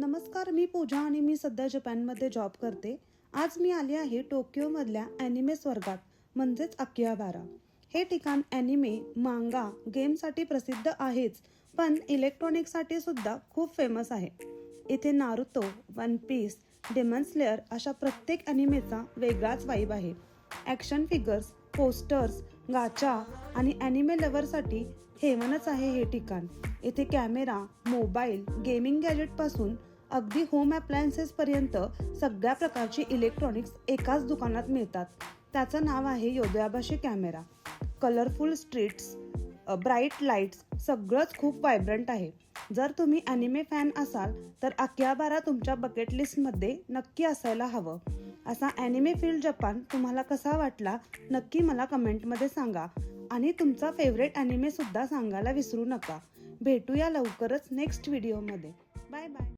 नमस्कार, मी पूजा आणि मी सध्या जपानमध्ये जॉब करते. आज मी आले आहे टोकियोमधल्या ॲनिमे स्वर्गात म्हणजेच अकिहाबारा. हे ठिकाण ॲनिमे, मांगा, गेमसाठी प्रसिद्ध आहेच, पण इलेक्ट्रॉनिक्ससाठी सुद्धा खूप फेमस आहे. इथे नारुतो, वन पीस, डेमन स्लेअर अशा प्रत्येक ॲनिमेचा वेगळाच वाईब आहे. ॲक्शन फिगर्स, पोस्टर्स, गाचा आणि ॲनिमे लव्हरसाठी हेवनच आहे हे ठिकाण. इथे कॅमेरा, मोबाईल, गेमिंग गॅजेटपासून अगदी होम अप्लायन्सेसपर्यंत सगळ्या प्रकारची इलेक्ट्रॉनिक्स एकाच दुकानात मिळतात. त्याचं नाव आहे Yodobashi camera. Colourful streets, bright lights, सगळंच खूप व्हायब्रंट आहे. जर तुम्ही ॲनिमे फॅन असाल तर अकिहाबारा तुमच्या बकेट लिस्टमध्ये नक्की असायला हवं. असा ॲनिमे फील्ड जपान तुम्हाला कसा वाटला नक्की मला कमेंटमध्ये सांगा आणि तुमचा फेवरेट ॲनिमे सुद्धा सांगायला विसरू नका. भेटूया लवकरच नेक्स्ट व्हिडिओमध्ये. Bye bye.